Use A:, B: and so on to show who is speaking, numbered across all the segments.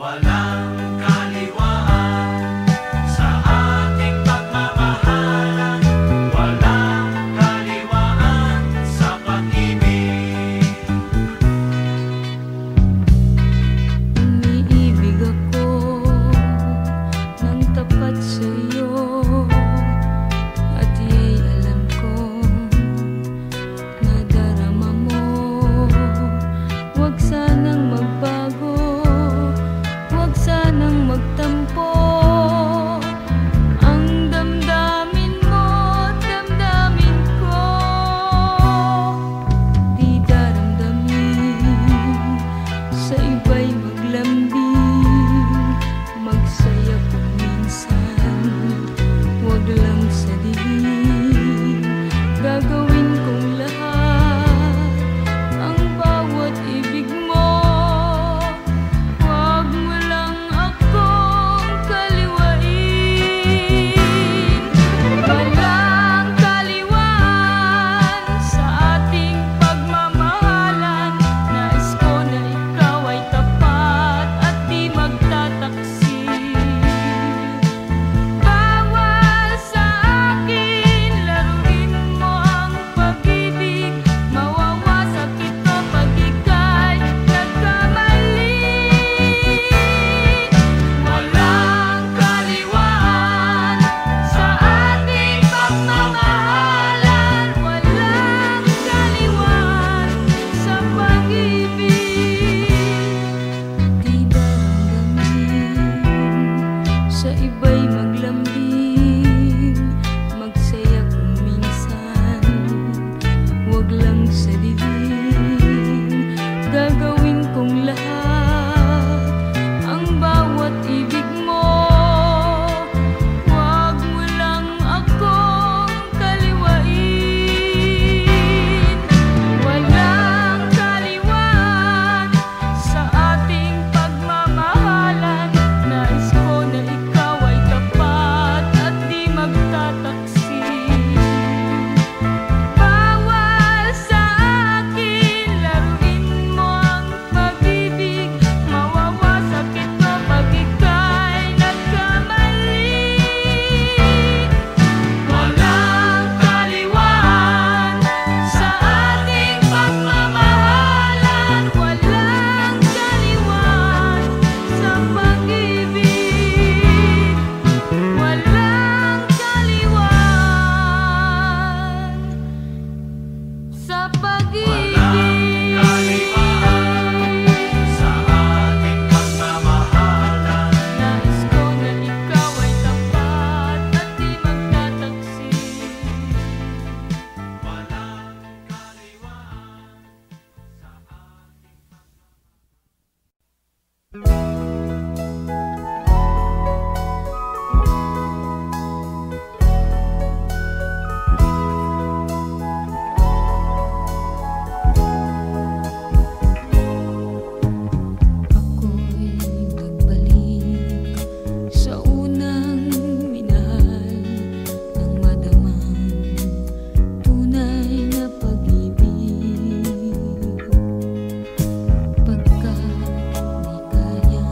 A: Pagkat di kaya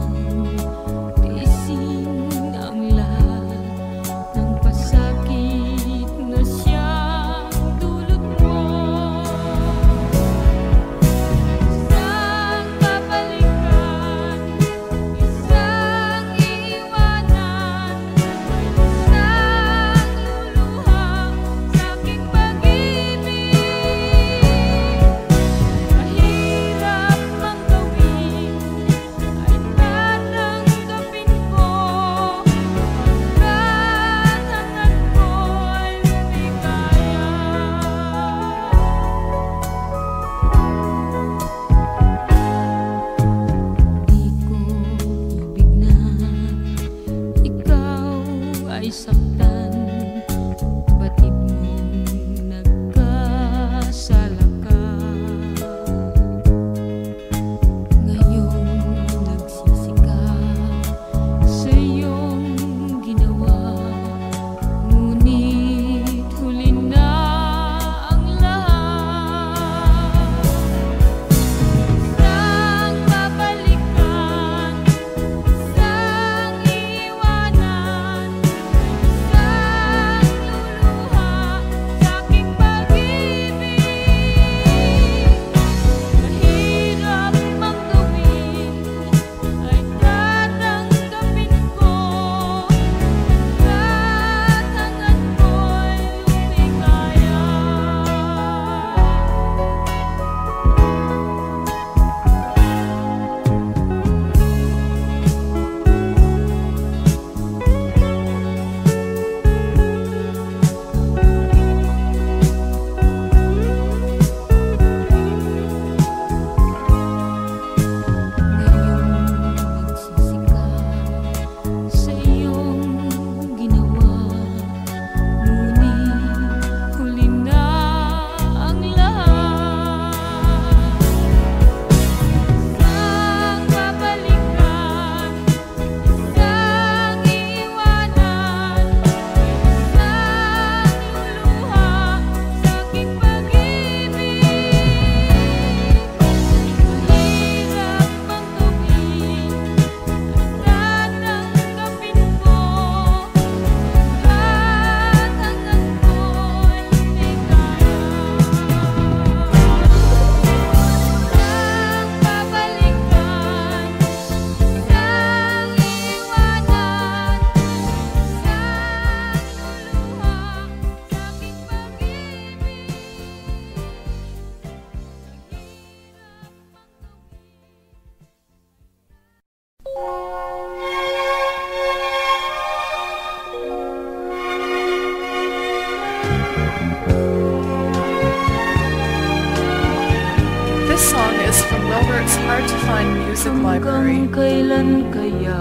A: kailan kaya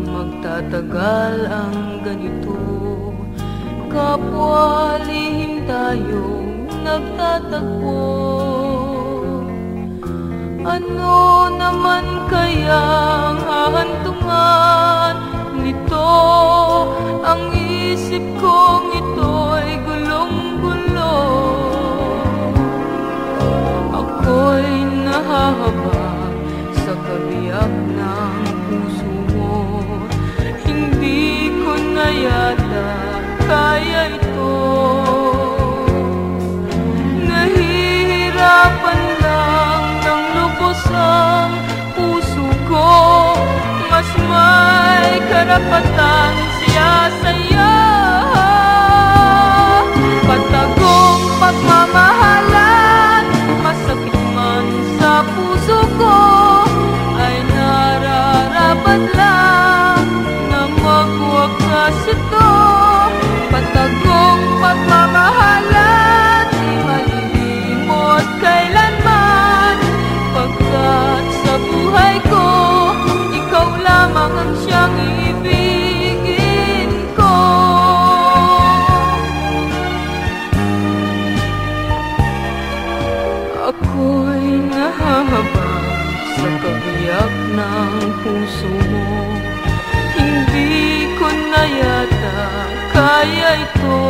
A: magtatagal ang ganito? Kapwa lihim tayong nagtatagpo. Ano naman kayang hahantungan nito? Ang isip kong ito'y gulong-gulo. Ako'y nahahabag sa kabiyak ng puso mo. Hindi ko na yata kaya ito. Nahihirapan lang ng lubos ang puso ko. Mas may karapatan siya sa'yo. Patagong pagmamahalan, masakit man sa puso ko, ay nararapat lang na magwakas ito. Patagong pagmamahalan, di malilimot kailanman, pagkat sa buhay ko, ikaw lamang ang siyang ibigin ko. Ako'y nahahabag sa kabiyak ng puso mo. Hindi ko na yata kaya ito.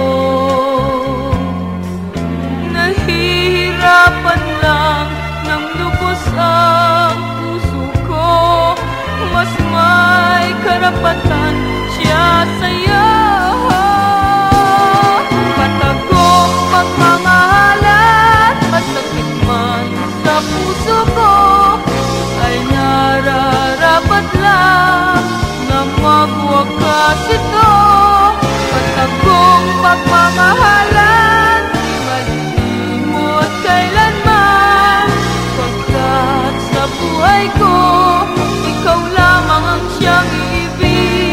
A: Nahihirapan lang ng lubos ang puso ko. Mas may karapatan siya sa'yo. Patagong pagmamahalan, masakit man sa puso ko, ay nararapat lang na magwakas ito. Patagong pagmamahalan, di malilimot kailanman, pagkat sa buhay ko, ikaw lamang ang siyang ibig.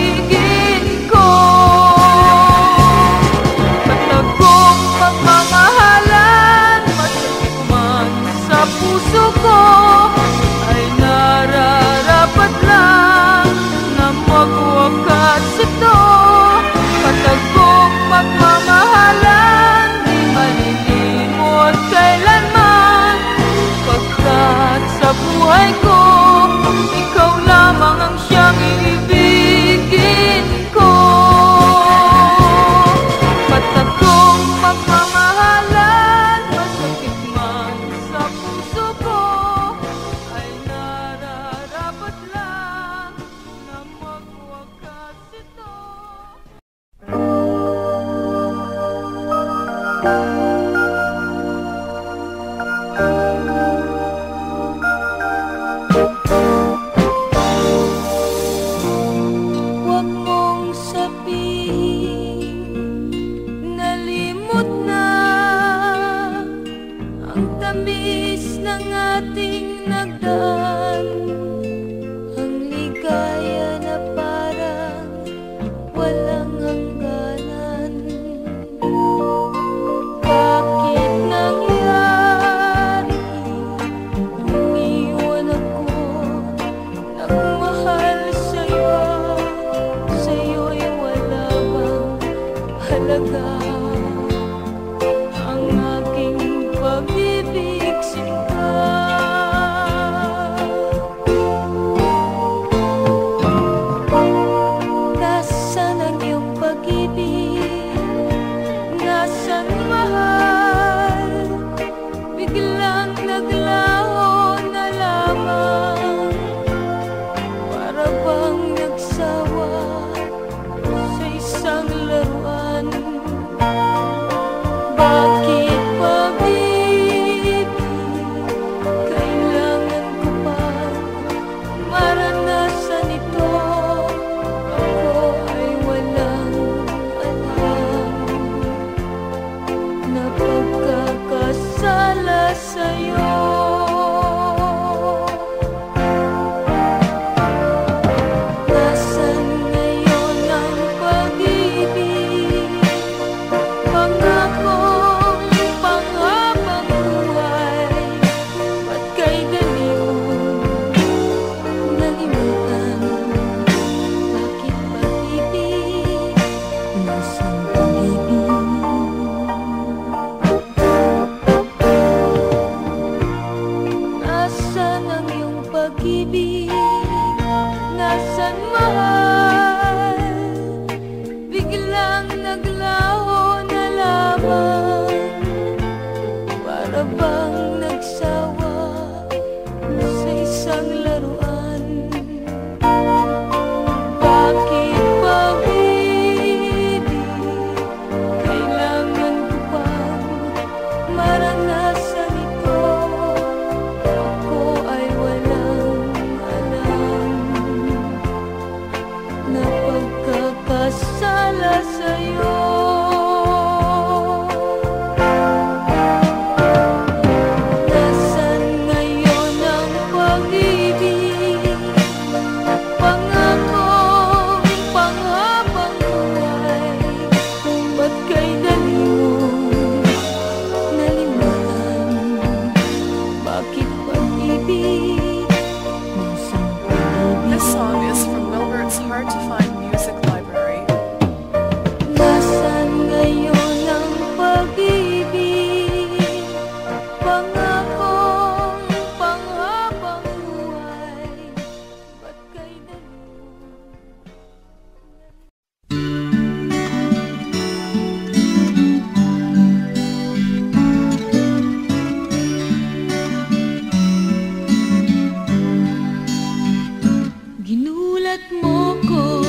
A: Ginulat mo ko,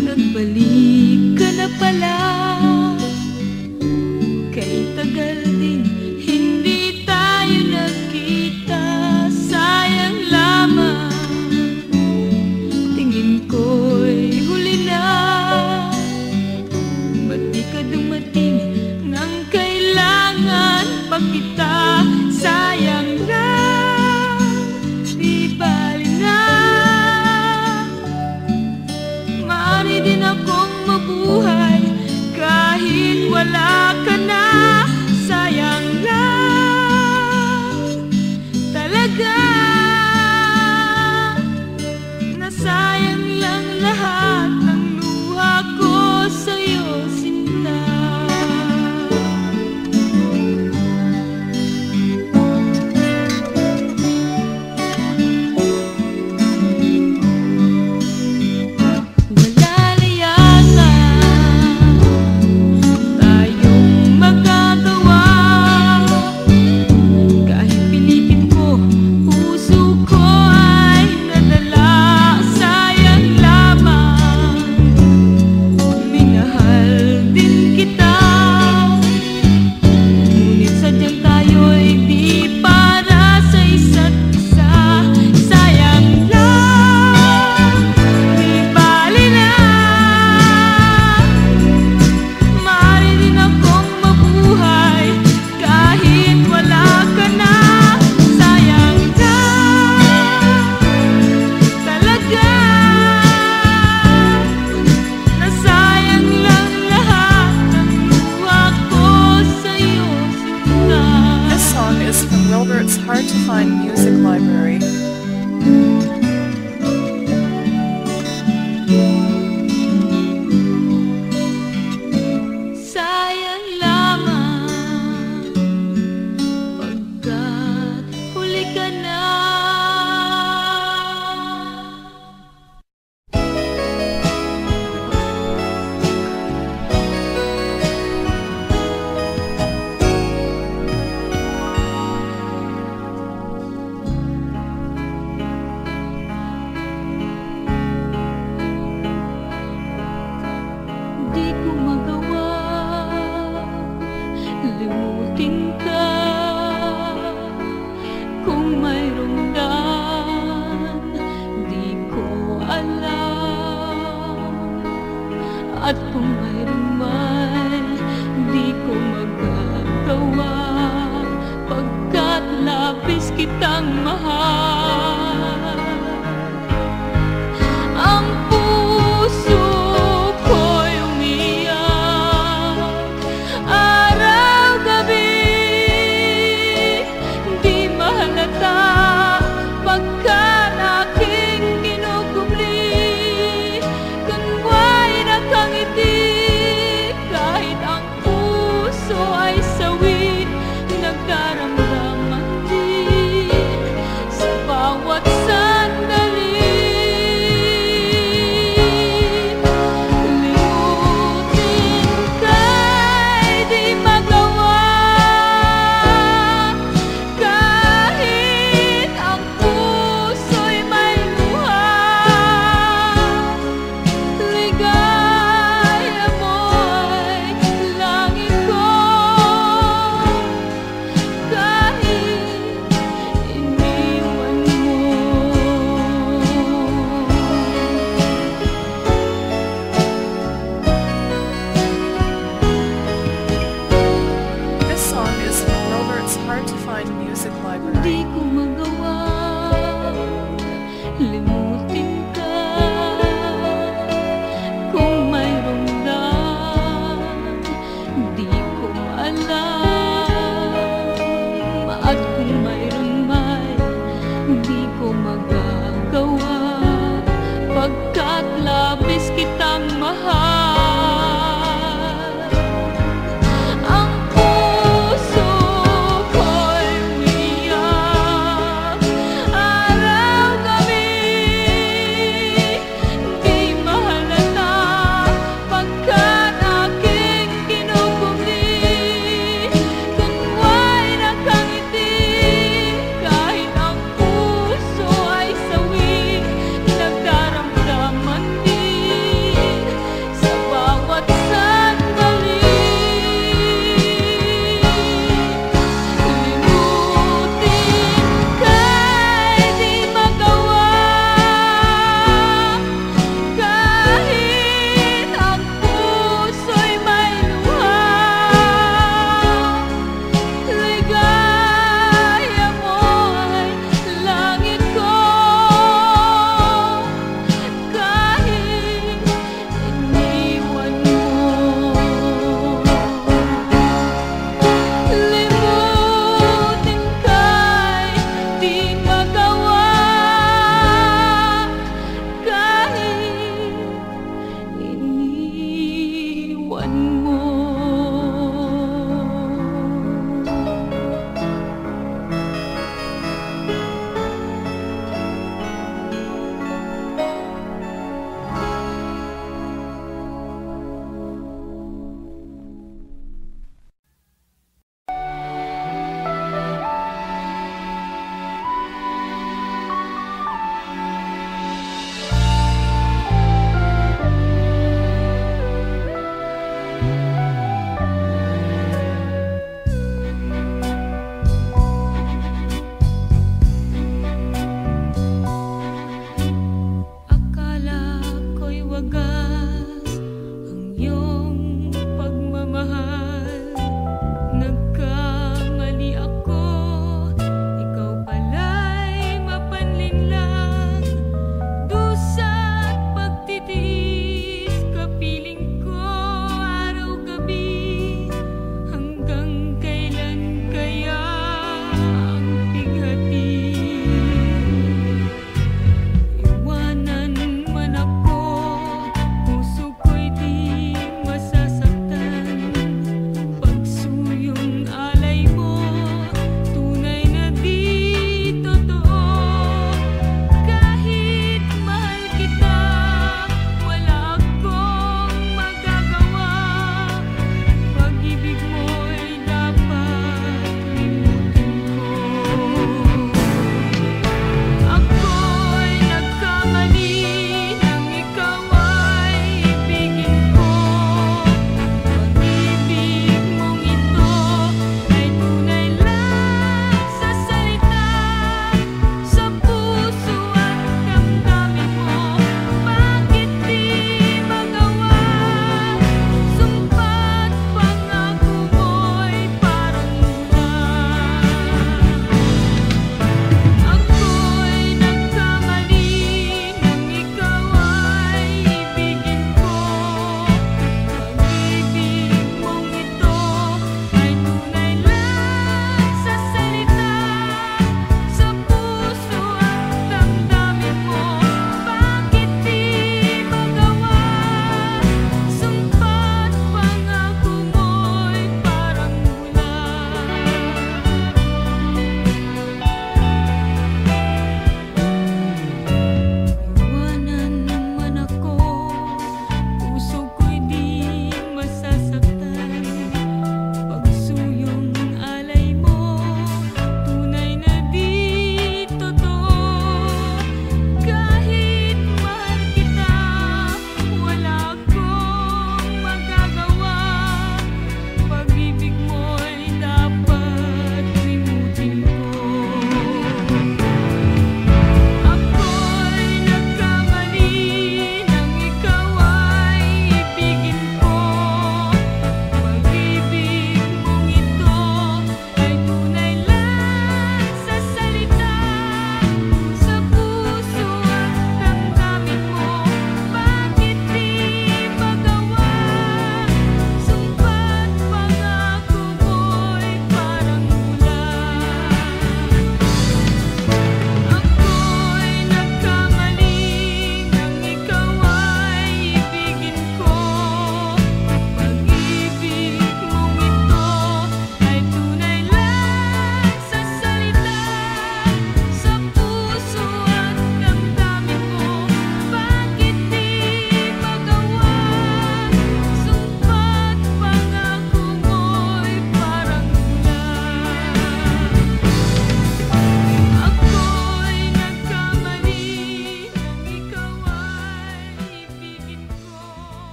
A: nagbalik ka na pala. Kay tagal din hindi tayo nagkita. Sayang lamang, tingin ko'y huli na. Ba't di ka dumating nang kailangan pa kita? Sayang lang, di bali na. Maaari din akong mabuhay kahit wala ka na. Sayang lang talaga, nasayang lang lahat ng luha ko sa'yo, sinta. Wala na yata tayong magagawa. Kahit pilitin ko, puso ko ay nadala. Sayang lamang, minahal din kita. Ngunit sadyang tayo'y di para sa isa't isa. Sayang lang, di bali na. Maaari din akong mabuhay kahit wala ka na. Sayang lang talaga, nasayang lang lahat ng luha ko sa'yo, sinta.
B: This song is from Wilbert's Hard to Find Music Library.
A: Sayang lamang pagkat huli ka na. Di ko magawa limutin ka. Kung mayroong daan, di ko alam. At kung mayroong man, di ko magagawa. Pagkat labis kitang mahal. Ang puso ko'y umiyak araw-gabi. Di mahalata pagkat aking kinukubli. Kunwa'y nakangiti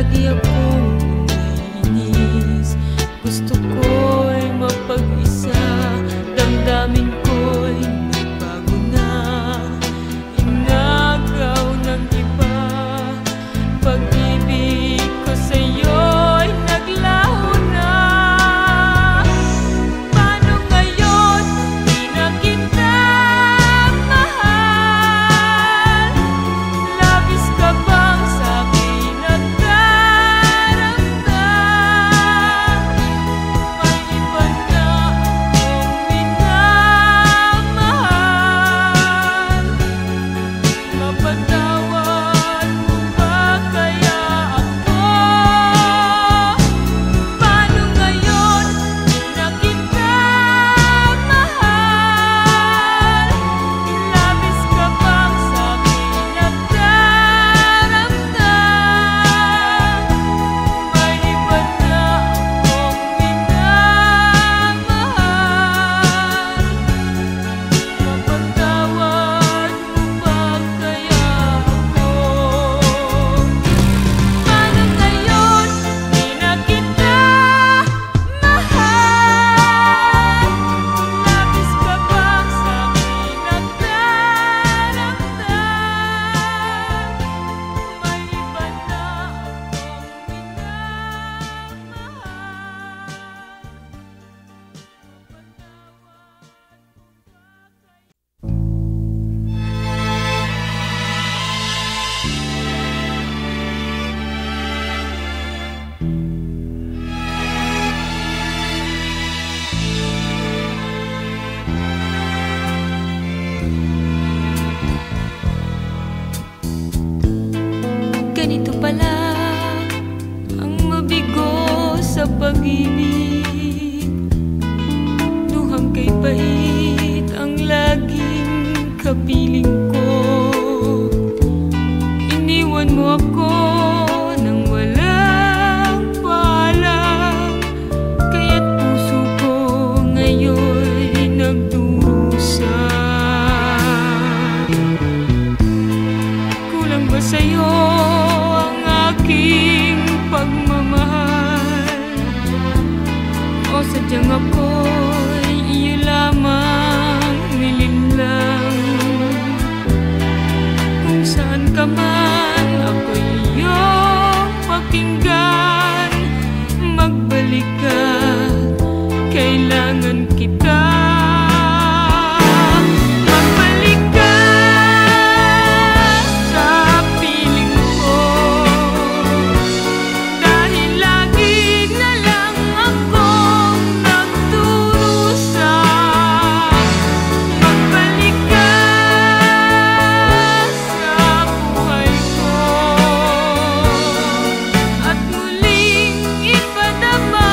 A: lagi akong naiinis. Gusto ko'y mapag-isa, damdamin ko'y nagbago na. Inagaw ng iba, pag-ibig ko sa'yo'y naglaho na. Paano ngayon, di na kita mahal? Labis ka bang sa'kin nagdaramdam? May iba na akong minamahal. Mapatawad mo ba kaya ako? Paano ngayon, di na kita mahal? Labis ka bang sa'kin nagdaramdam? May iba na akong minamahal. Mapatawad mo ba kaya ako? Paano ngayon, di na kita mahal? Labis ka bang sa'kin nagdaramdam? May iba na akong ganito pala ang mabigo sa pag-ibig. Luhang kay pait ang laging kapiling ko. Iniwan mo ako nang walang paalam, kaya't puso ko ngayon'y nagdurusa. Kulang ba sa'yo ang aking pagmamahal? O sadyang ako'y iyo lamang nilinlang? Kung saan ka man, ako'y iyong pakinggan. Magbalik ka, kailangan kita. Magbalik ka sa piling ko, dahil lagi na lang akong nagdurusa. Magbalik ka sa buhay ko, at muling ipadama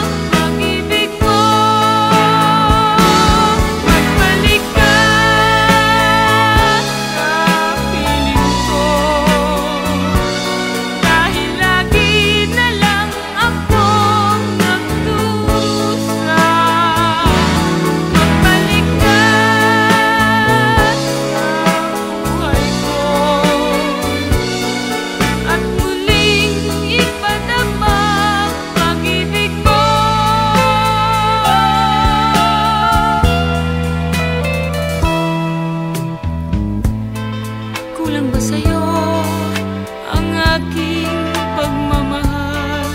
A: ang pag-ibig mo. Magbalik ka sa piling ko, dahil lagi na lang akong nagdurusa. Magbalik ka sa buhay ko, at muling ipadama ang pag-ibig mo. Kulang ba sa'yo ang aking pagmamahal?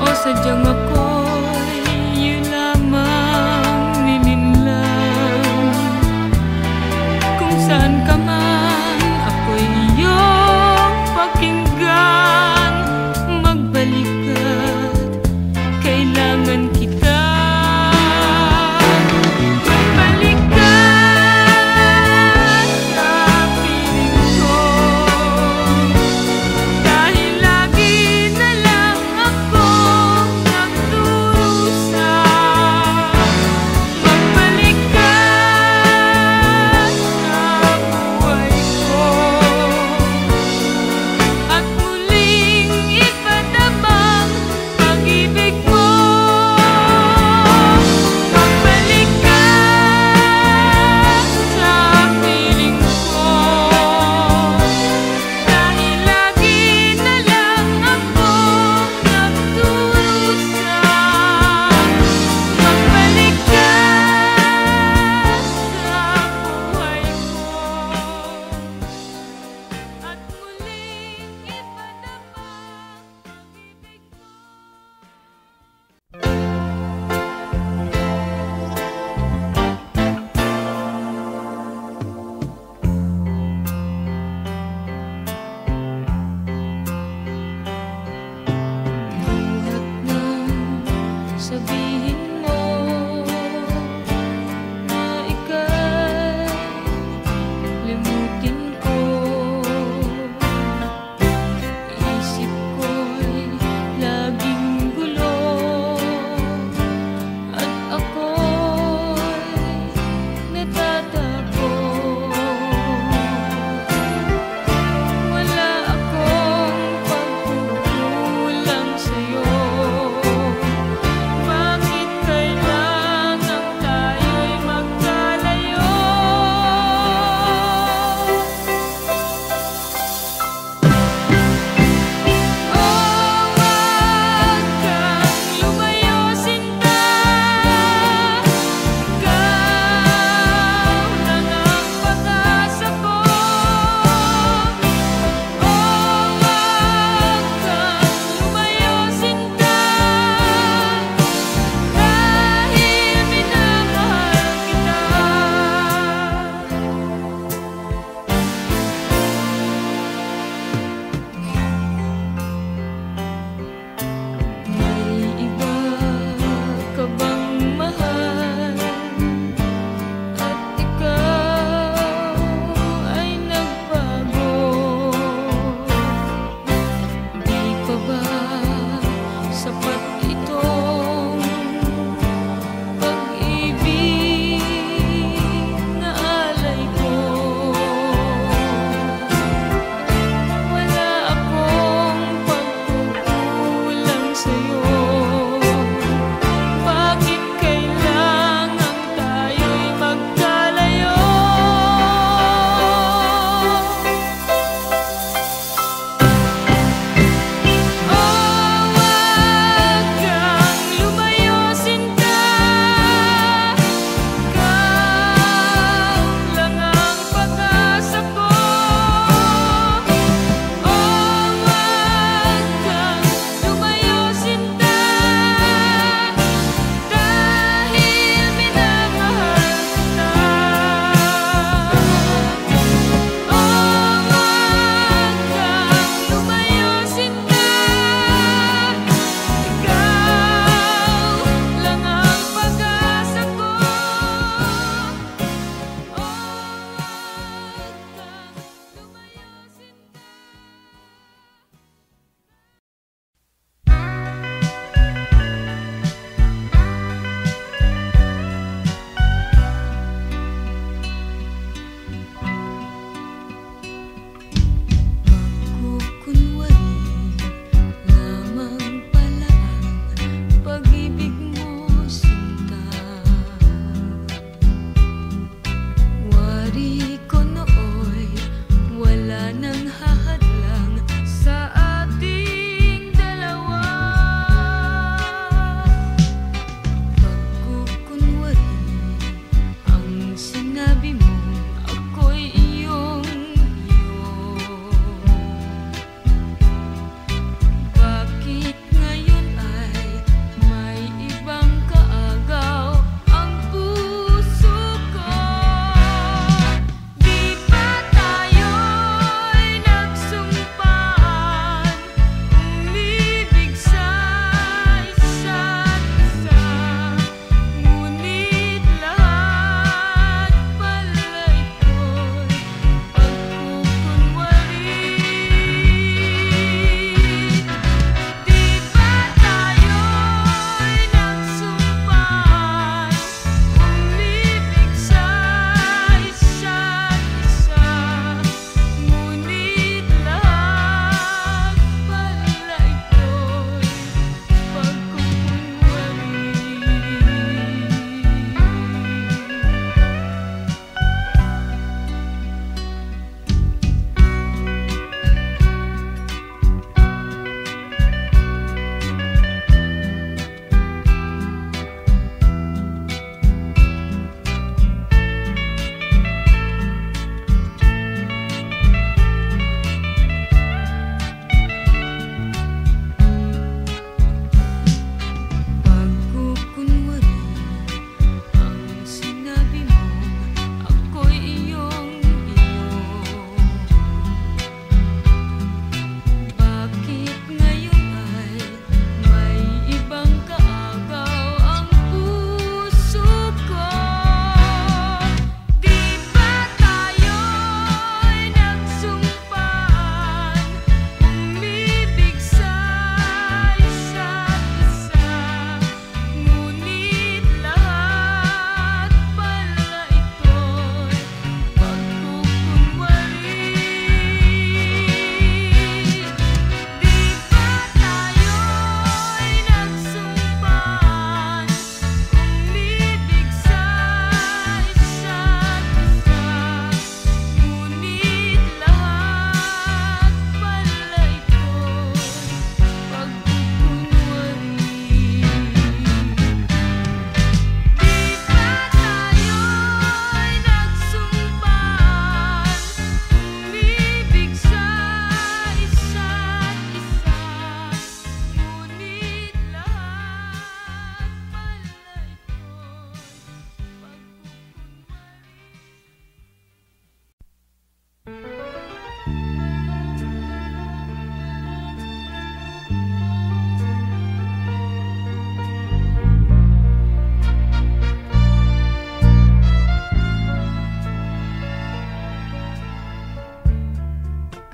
A: O sadyang ako'y iyo lamang nilinlang? Kung saan ka man, ako'y iyong pakinggan. Magbalik ka't kailangan kita. Magbalik ka sa piling ko, dahil lagi na lang akong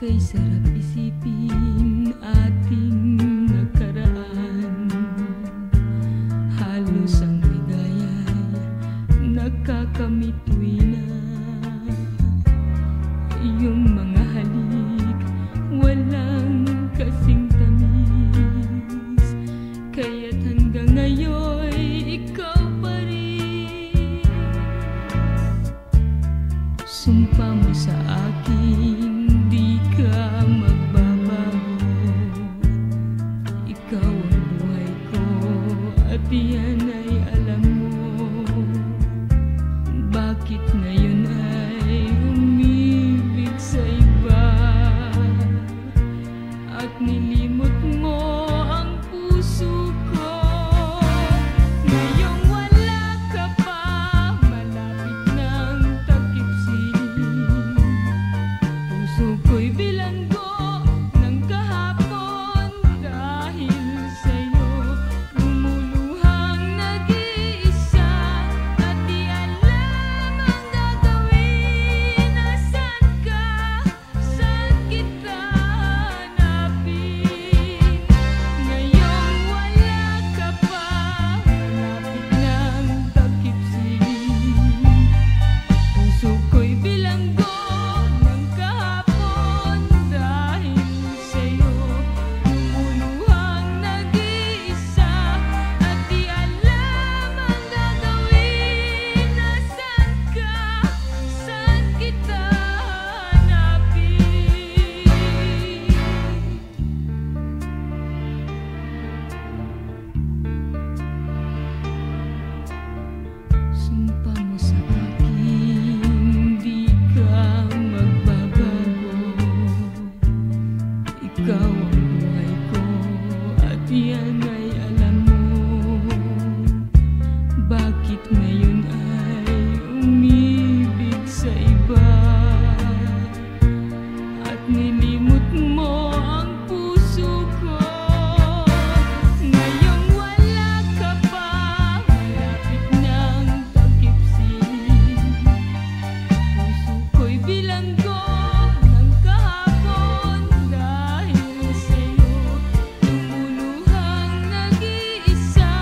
C: Kay sarap isipin ating nakaraan. Halos ang ligaya'y nakakamit tuwina. Iyong mga halik walang kasing tamis, kaya't hanggang ngayon ikaw pa rin. Sumpa mo sa akin di ka magbabago. Ikaw ang buhay ko at yan ay alam mo. Bakit ngayon ay umibig sa iba at nilimot mo ang puso ko? Ngayong wala ka pa, malapit ng takip siling. Puso ko'y bilanggo ng kahapon dahil sa'yo. Lumuluhang nag-iisa at di alam ang gagawin. Nasaan ka? Saan kita hanapin? Ngayong wala ka pa, malapit ng takip siling. Puso ko'y bilanggo ng kahapon dahil sa'yo. Lumuluhang nag-iisa at di alam ang gagawin. Nasaan ka? Saan kita hanapin? Sumpa mo sa akin di ka magbabago. Ikaw ang buhay ko at yan ay alam mo. Bakit ngayon ay umibig sa iba at nilimot mo ang puso ko? Ngayong wala ka pa, malapit ng takip siling. Puso ko'y bilanggo ng kahapon dahil sa'yo. Lumuluhang nag-iisa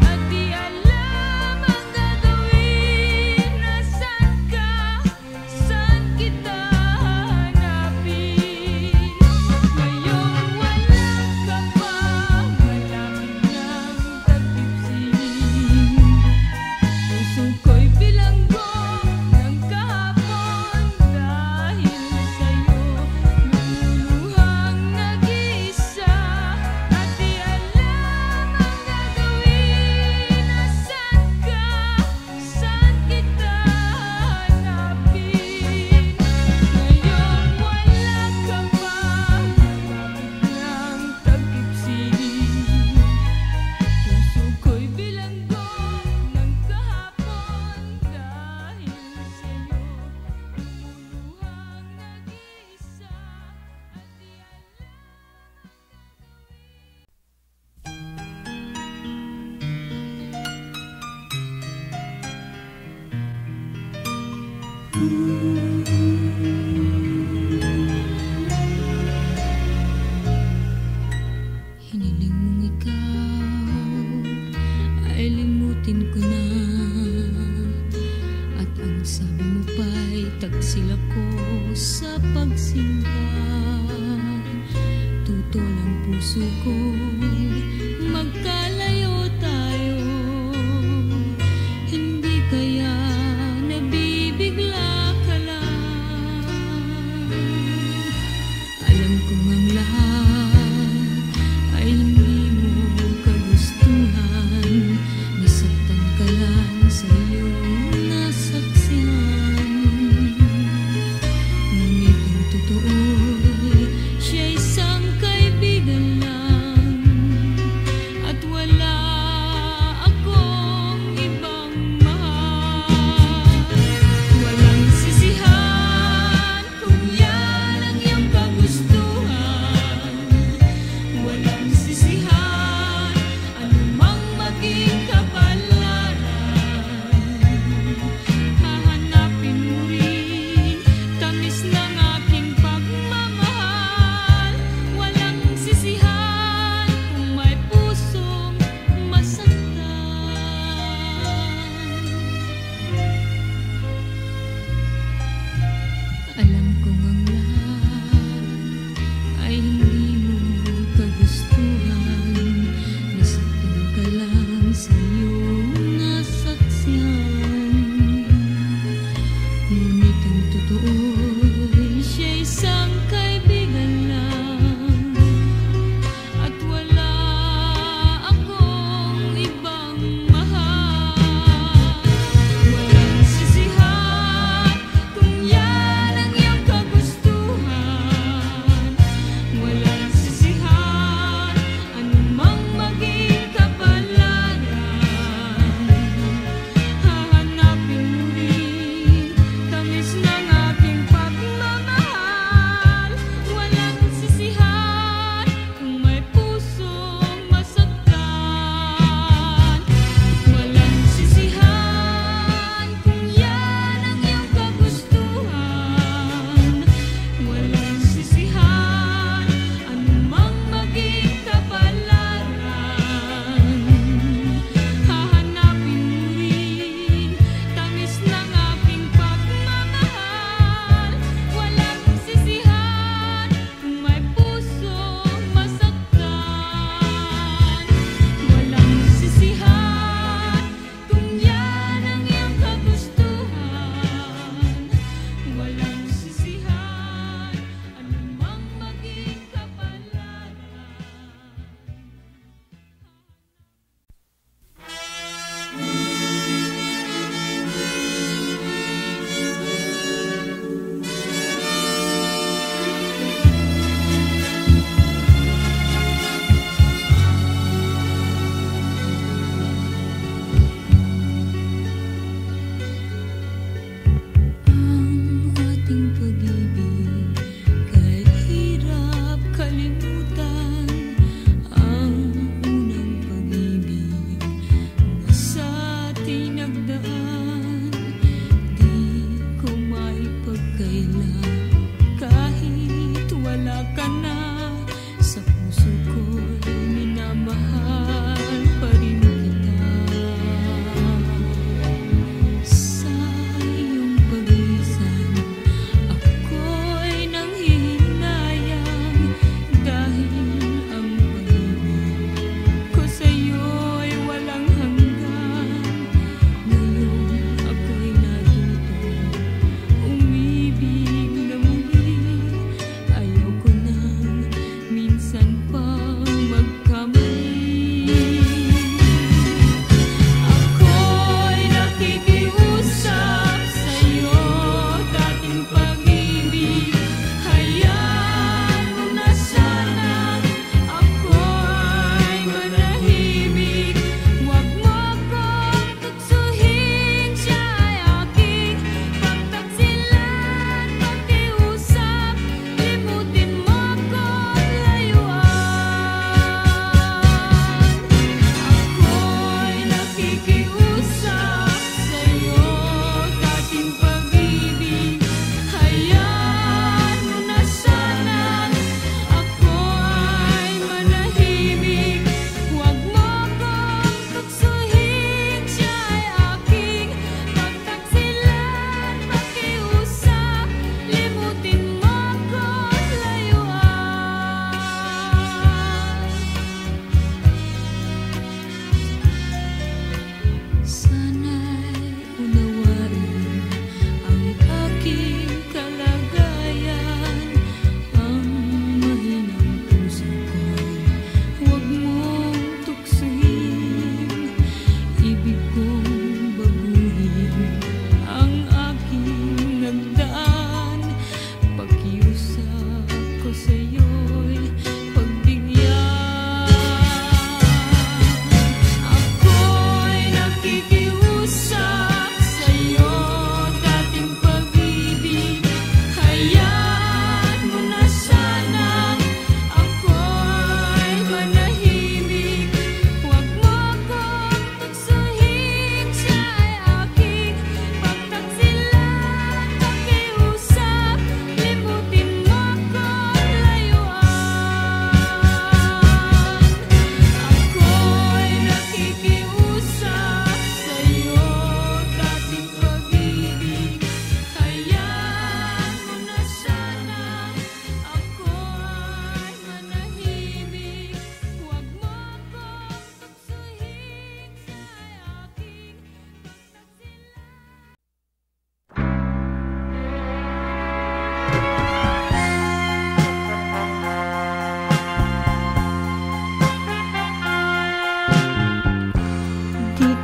C: at di alam ang gagawin. Nasaan ka? Saan kita hanapin? Ngayong wala ka pa, malapit ng takip siling. Puso ko'y bilanggo ng kahapon dahil sa'yo. Lumuluhang nag-iisa at di alam ang gagawin. Nasaan ka? Saan kita hanapin? Ngayong wala ka pa, malapit ng takip siling. Puso ko'y bilanggo ng kahapon dahil sa'yo. Lumuluhang nag-iisa at di Hiniling mong ikaw ay limutin ko na, at ang sabi mo pa'y tagsil ako sa pagsinta. Tutol ang puso ko, magkalayo tayo. Hindi kaya nabibigla ka lang? Alam kong ang lahat ay hindi mo kagustuhan. Nasaktan ka lang sa iyong nasaksihan. Ngunit ang totoo'y siya'y isang kaibigan lang, at wala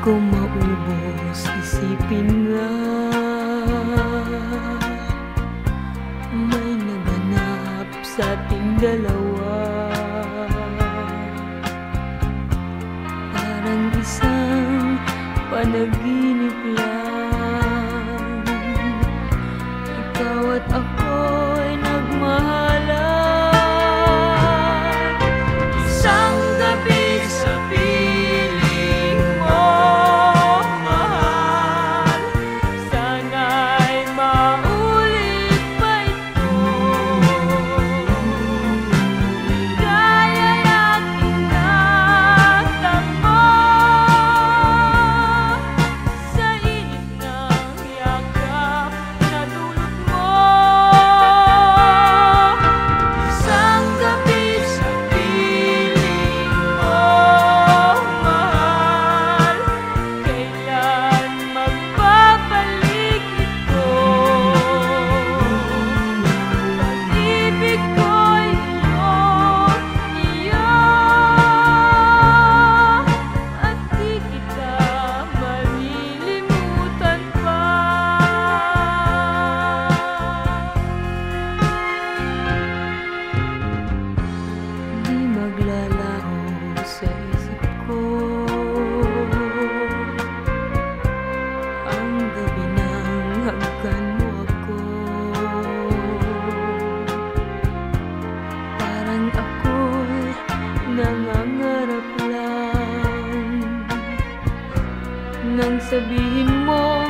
C: ko maubos, isipin nga may naganap sa ating dalawa. Parang isang panaginip lang, ikaw at ako'y nagmahalan. Isang gabi sa piling mo, mahal, sana'y maulit pa ito. Ligaya'y aking natamo sa init ng yakap na dulot mo. Isang gabi sa piling mo, mahal, kailan magbabalik ito? Pag-ibig ko'y iyo, at di kita malilimutan pa. Di maglalaho sa isip ko ang gabi nang hagkan mo ako. Parang ako'y nangangarap lang nang sabihin mo